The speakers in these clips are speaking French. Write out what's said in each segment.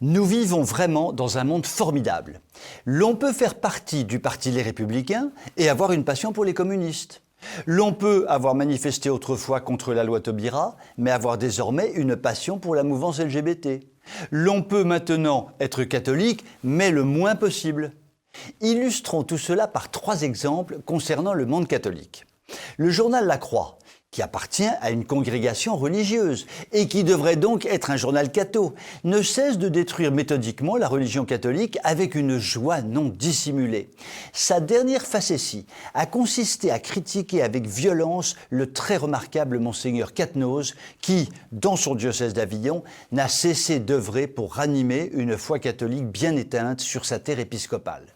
Nous vivons vraiment dans un monde formidable. L'on peut faire partie du Parti Les Républicains et avoir une passion pour les communistes. L'on peut avoir manifesté autrefois contre la loi Taubira, mais avoir désormais une passion pour la mouvance LGBT. L'on peut maintenant être catholique, mais le moins possible. Illustrons tout cela par 3 exemples concernant le monde catholique. Le journal La Croix, qui appartient à une congrégation religieuse et qui devrait donc être un journal catho, ne cesse de détruire méthodiquement la religion catholique avec une joie non dissimulée. Sa dernière facétie a consisté à critiquer avec violence le très remarquable Monseigneur Quatennose qui, dans son diocèse d'Avignon, n'a cessé d'œuvrer pour ranimer une foi catholique bien éteinte sur sa terre épiscopale.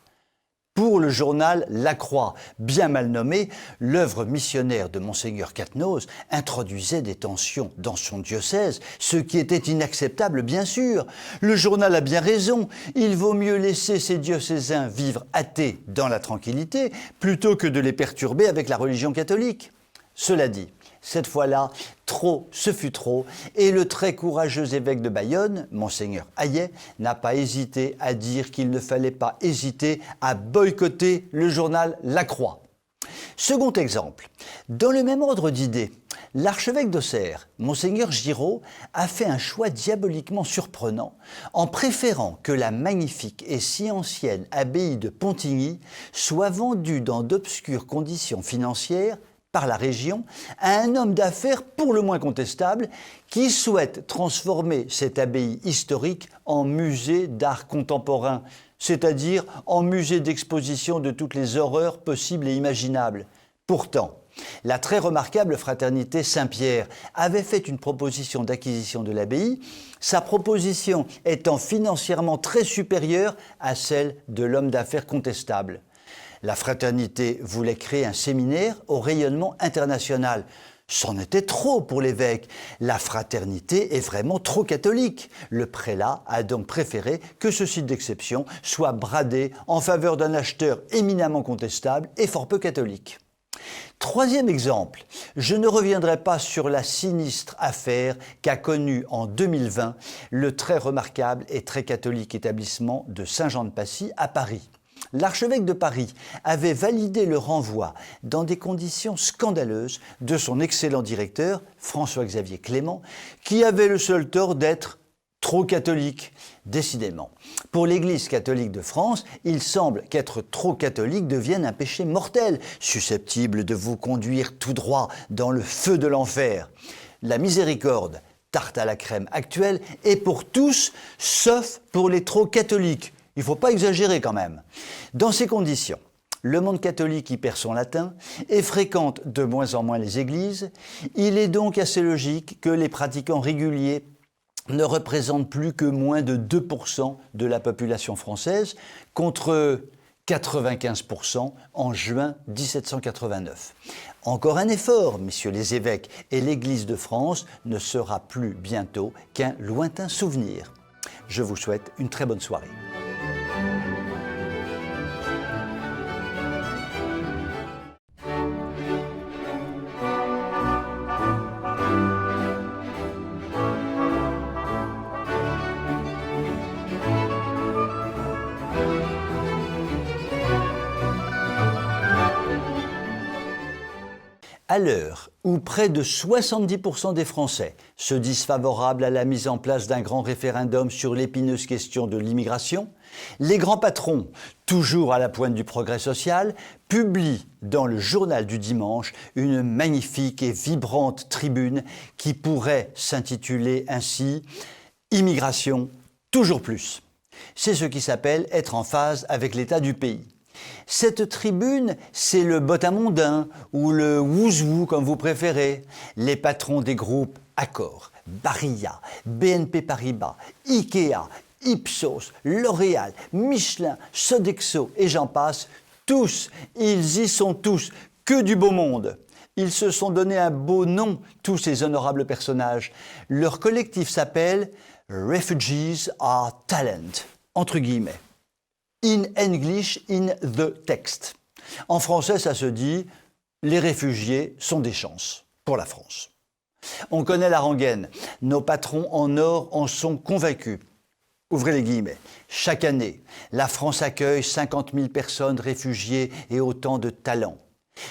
Pour le journal La Croix, bien mal nommé, l'œuvre missionnaire de Monseigneur Quatennose introduisait des tensions dans son diocèse, ce qui était inacceptable bien sûr. Le journal a bien raison, il vaut mieux laisser ses diocésains vivre athées dans la tranquillité plutôt que de les perturber avec la religion catholique. Cela dit, cette fois-là, trop, ce fut trop, et le très courageux évêque de Bayonne, Monseigneur Hayet, n'a pas hésité à dire qu'il ne fallait pas hésiter à boycotter le journal La Croix. Second exemple, dans le même ordre d'idées, l'archevêque d'Auxerre, Monseigneur Giraud, a fait un choix diaboliquement surprenant en préférant que la magnifique et si ancienne abbaye de Pontigny soit vendue dans d'obscures conditions financières par la région à un homme d'affaires pour le moins contestable qui souhaite transformer cette abbaye historique en musée d'art contemporain, c'est-à-dire en musée d'exposition de toutes les horreurs possibles et imaginables. Pourtant, la très remarquable fraternité Saint-Pierre avait fait une proposition d'acquisition de l'abbaye, sa proposition étant financièrement très supérieure à celle de l'homme d'affaires contestable. La fraternité voulait créer un séminaire au rayonnement international. C'en était trop pour l'évêque. La fraternité est vraiment trop catholique. Le prélat a donc préféré que ce site d'exception soit bradé en faveur d'un acheteur éminemment contestable et fort peu catholique. Troisième exemple, je ne reviendrai pas sur la sinistre affaire qu'a connue en 2020 le très remarquable et très catholique établissement de Saint-Jean-de-Passy à Paris. L'archevêque de Paris avait validé le renvoi dans des conditions scandaleuses de son excellent directeur, François-Xavier Clément, qui avait le seul tort d'être trop catholique, décidément. Pour l'Église catholique de France, il semble qu'être trop catholique devienne un péché mortel, susceptible de vous conduire tout droit dans le feu de l'enfer. La miséricorde, tarte à la crème actuelle, est pour tous, sauf pour les trop catholiques. Il ne faut pas exagérer quand même. Dans ces conditions, le monde catholique y perd son latin et fréquente de moins en moins les églises. Il est donc assez logique que les pratiquants réguliers ne représentent plus que moins de 2% de la population française contre 95% en juin 1789. Encore un effort, messieurs les évêques, et l'Église de France ne sera plus bientôt qu'un lointain souvenir. Je vous souhaite une très bonne soirée. À l'heure où près de 70% des Français se disent favorables à la mise en place d'un grand référendum sur l'épineuse question de l'immigration, les grands patrons, toujours à la pointe du progrès social, publient dans le journal du dimanche une magnifique et vibrante tribune qui pourrait s'intituler ainsi « Immigration, toujours plus ». C'est ce qui s'appelle être en phase avec l'état du pays. Cette tribune, c'est le bottamondain ou le wouzou comme vous préférez. Les patrons des groupes Accor, Barilla, BNP Paribas, Ikea, Ipsos, L'Oréal, Michelin, Sodexo et j'en passe, tous, ils y sont tous, que du beau monde. Ils se sont donné un beau nom, tous ces honorables personnages. Leur collectif s'appelle « Refugees are Talent », entre guillemets. In English, in the text. En français, ça se dit « Les réfugiés sont des chances pour la France ». On connaît la rengaine. Nos patrons en or en sont convaincus. Ouvrez les guillemets. Chaque année, la France accueille 50 000 personnes réfugiées et autant de talents.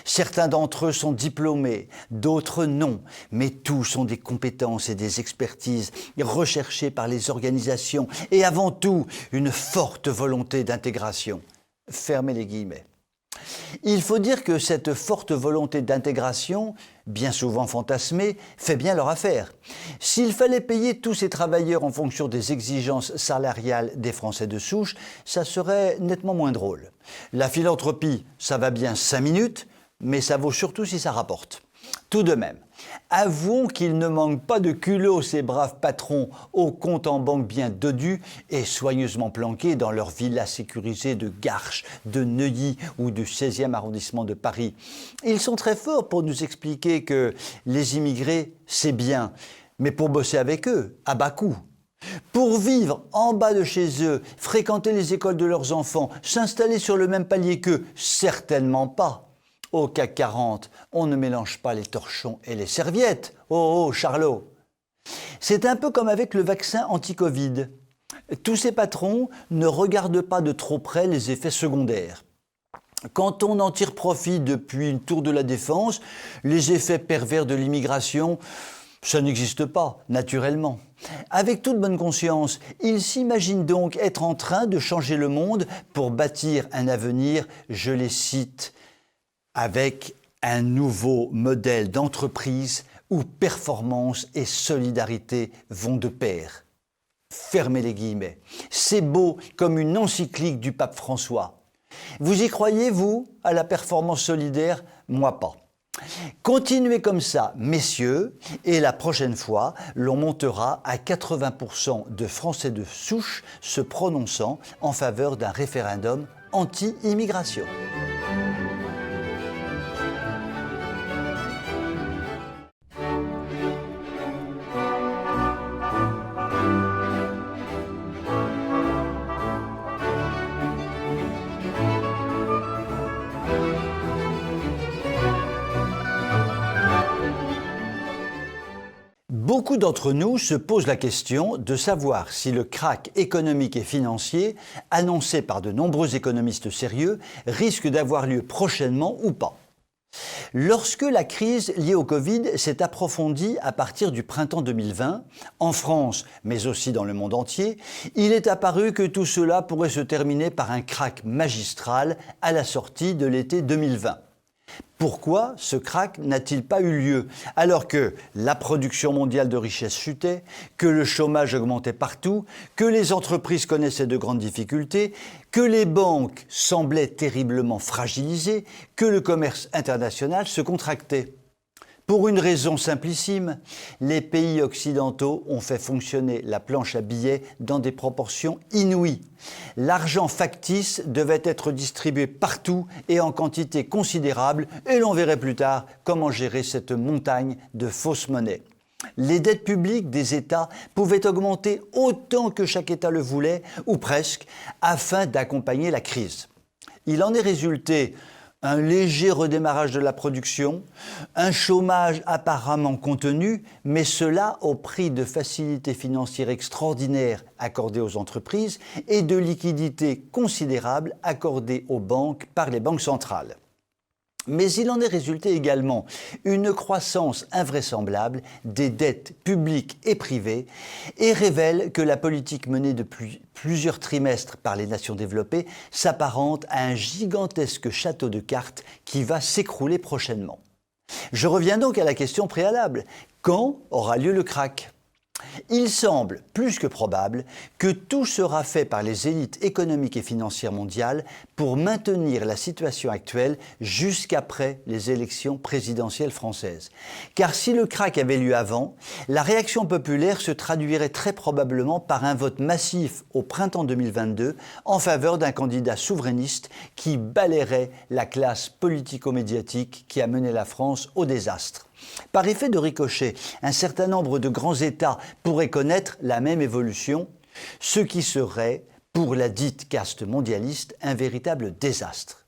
Certains d'entre eux sont diplômés, d'autres non, mais tous ont des compétences et des expertises recherchées par les organisations et avant tout une forte volonté d'intégration. Fermez les guillemets. Il faut dire que cette forte volonté d'intégration, bien souvent fantasmée, fait bien leur affaire. S'il fallait payer tous ces travailleurs en fonction des exigences salariales des Français de souche, ça serait nettement moins drôle. La philanthropie, ça va bien 5 minutes, mais ça vaut surtout si ça rapporte. Tout de même, avouons qu'il ne manque pas de culot ces braves patrons aux comptes en banque bien dodus et soigneusement planqués dans leurs villas sécurisées de Garches, de Neuilly ou du 16e arrondissement de Paris. Ils sont très forts pour nous expliquer que les immigrés, c'est bien, mais pour bosser avec eux, à bas coût. Pour vivre en bas de chez eux, fréquenter les écoles de leurs enfants, s'installer sur le même palier qu'eux, certainement pas. Au CAC 40, on ne mélange pas les torchons et les serviettes. Oh, oh, Charlot! C'est un peu comme avec le vaccin anti-Covid. Tous ces patrons ne regardent pas de trop près les effets secondaires. Quand on en tire profit depuis une tour de la Défense, les effets pervers de l'immigration, ça n'existe pas, naturellement. Avec toute bonne conscience, ils s'imaginent donc être en train de changer le monde pour bâtir un avenir, je les cite, avec un nouveau modèle d'entreprise où performance et solidarité vont de pair. Fermez les guillemets. C'est beau comme une encyclique du pape François. Vous y croyez, vous, à la performance solidaire? Moi pas. Continuez comme ça, messieurs, et la prochaine fois, l'on montera à 80% de Français de souche se prononçant en faveur d'un référendum anti-immigration. Beaucoup d'entre nous se posent la question de savoir si le krach économique et financier, annoncé par de nombreux économistes sérieux, risque d'avoir lieu prochainement ou pas. Lorsque la crise liée au Covid s'est approfondie à partir du printemps 2020, en France, mais aussi dans le monde entier, il est apparu que tout cela pourrait se terminer par un krach magistral à la sortie de l'été 2020. Pourquoi ce krach n'a-t-il pas eu lieu alors que la production mondiale de richesse chutait, que le chômage augmentait partout, que les entreprises connaissaient de grandes difficultés, que les banques semblaient terriblement fragilisées, que le commerce international se contractait? Pour une raison simplissime, les pays occidentaux ont fait fonctionner la planche à billets dans des proportions inouïes. L'argent factice devait être distribué partout et en quantité considérable et l'on verrait plus tard comment gérer cette montagne de fausses monnaies. Les dettes publiques des États pouvaient augmenter autant que chaque État le voulait, ou presque, afin d'accompagner la crise. Il en est résulté un léger redémarrage de la production, un chômage apparemment contenu, mais cela au prix de facilités financières extraordinaires accordées aux entreprises et de liquidités considérables accordées aux banques par les banques centrales. Mais il en est résulté également une croissance invraisemblable des dettes publiques et privées et révèle que la politique menée depuis plusieurs trimestres par les nations développées s'apparente à un gigantesque château de cartes qui va s'écrouler prochainement. Je reviens donc à la question préalable. Quand aura lieu le krach ? Il semble plus que probable que tout sera fait par les élites économiques et financières mondiales pour maintenir la situation actuelle jusqu'après les élections présidentielles françaises. Car si le krach avait lieu avant, la réaction populaire se traduirait très probablement par un vote massif au printemps 2022 en faveur d'un candidat souverainiste qui balayerait la classe politico-médiatique qui a mené la France au désastre. Par effet de ricochet, un certain nombre de grands États pourraient connaître la même évolution, ce qui serait, pour la dite caste mondialiste, un véritable désastre.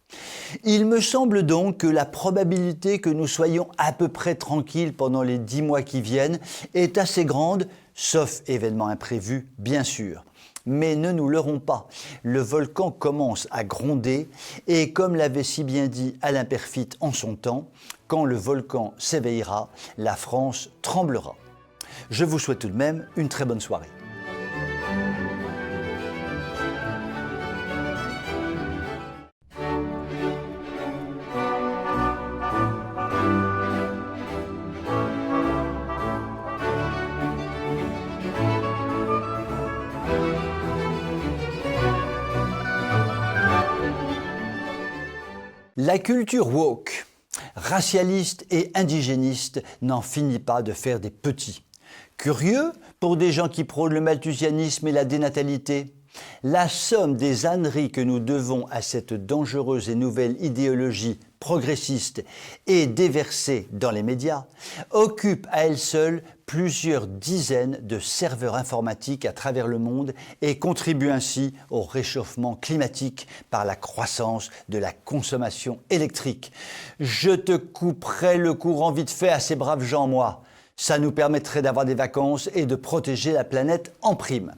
Il me semble donc que la probabilité que nous soyons à peu près tranquilles pendant les 10 mois qui viennent est assez grande, sauf événement imprévu, bien sûr. Mais ne nous leurrons pas, le volcan commence à gronder et comme l'avait si bien dit Alain Peyrefitte en son temps, quand le volcan s'éveillera, la France tremblera. Je vous souhaite tout de même une très bonne soirée. La culture woke, racialiste et indigéniste, n'en finit pas de faire des petits. Curieux pour des gens qui prônent le malthusianisme et la dénatalité. La somme des âneries que nous devons à cette dangereuse et nouvelle idéologie progressiste et déversée dans les médias occupe à elle seule plusieurs dizaines de serveurs informatiques à travers le monde et contribue ainsi au réchauffement climatique par la croissance de la consommation électrique. Je te couperai le courant vite fait à ces braves gens, moi. Ça nous permettrait d'avoir des vacances et de protéger la planète en prime.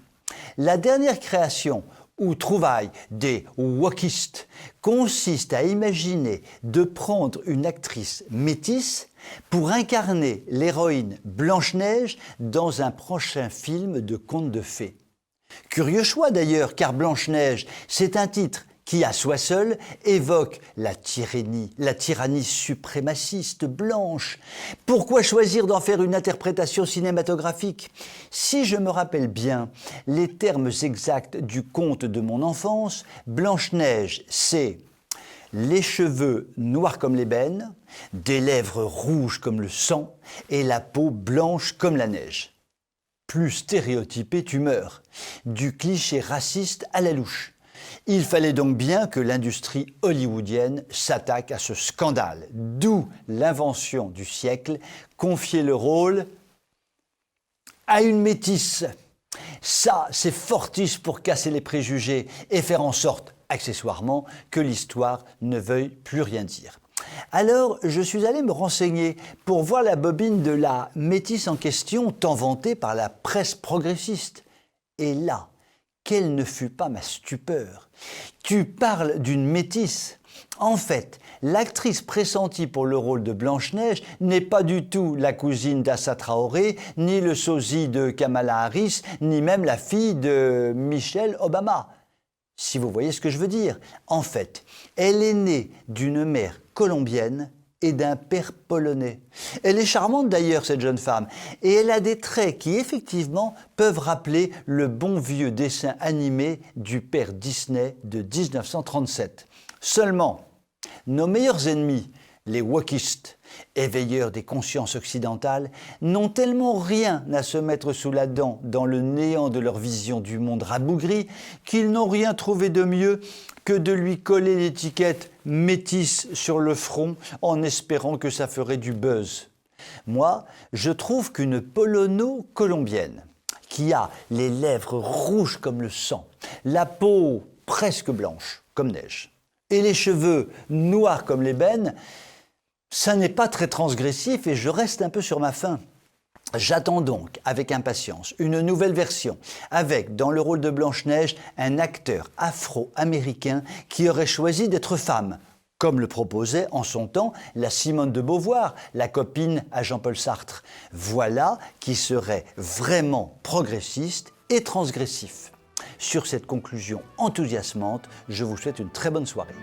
La dernière création ou trouvaille des wokistes consiste à imaginer de prendre une actrice métisse pour incarner l'héroïne Blanche-Neige dans un prochain film de contes de fées. Curieux choix d'ailleurs, car Blanche-Neige, c'est un titre qui, à soi seul, évoque la tyrannie suprémaciste blanche. Pourquoi choisir d'en faire une interprétation cinématographique? Si je me rappelle bien les termes exacts du conte de mon enfance, Blanche-Neige, c'est les cheveux noirs comme l'ébène, des lèvres rouges comme le sang et la peau blanche comme la neige. Plus stéréotypé, tu meurs. Du cliché raciste à la louche. Il fallait donc bien que l'industrie hollywoodienne s'attaque à ce scandale, d'où l'invention du siècle, confier le rôle à une métisse. Ça, c'est fortis pour casser les préjugés et faire en sorte, accessoirement, que l'histoire ne veuille plus rien dire. Alors, je suis allé me renseigner pour voir la bobine de la métisse en question, tant vantée par la presse progressiste. Et là, quelle ne fut pas ma stupeur. Tu parles d'une métisse. En fait, l'actrice pressentie pour le rôle de Blanche-Neige n'est pas du tout la cousine d'Assa Traoré, ni le sosie de Kamala Harris, ni même la fille de Michelle Obama. Si vous voyez ce que je veux dire. En fait, elle est née d'une mère colombienne et d'un père polonais. Elle est charmante d'ailleurs, cette jeune femme, et elle a des traits qui effectivement peuvent rappeler le bon vieux dessin animé du père Disney de 1937. Seulement, nos meilleurs ennemis, les wokistes, éveilleurs des consciences occidentales, n'ont tellement rien à se mettre sous la dent dans le néant de leur vision du monde rabougri qu'ils n'ont rien trouvé de mieux que de lui coller l'étiquette métisse sur le front en espérant que ça ferait du buzz. Moi, je trouve qu'une polono-colombienne qui a les lèvres rouges comme le sang, la peau presque blanche comme neige et les cheveux noirs comme l'ébène, ça n'est pas très transgressif et je reste un peu sur ma faim. J'attends donc avec impatience une nouvelle version avec, dans le rôle de Blanche-Neige, un acteur afro-américain qui aurait choisi d'être femme, comme le proposait en son temps la Simone de Beauvoir, la copine à Jean-Paul Sartre. Voilà qui serait vraiment progressiste et transgressif. Sur cette conclusion enthousiasmante, je vous souhaite une très bonne soirée.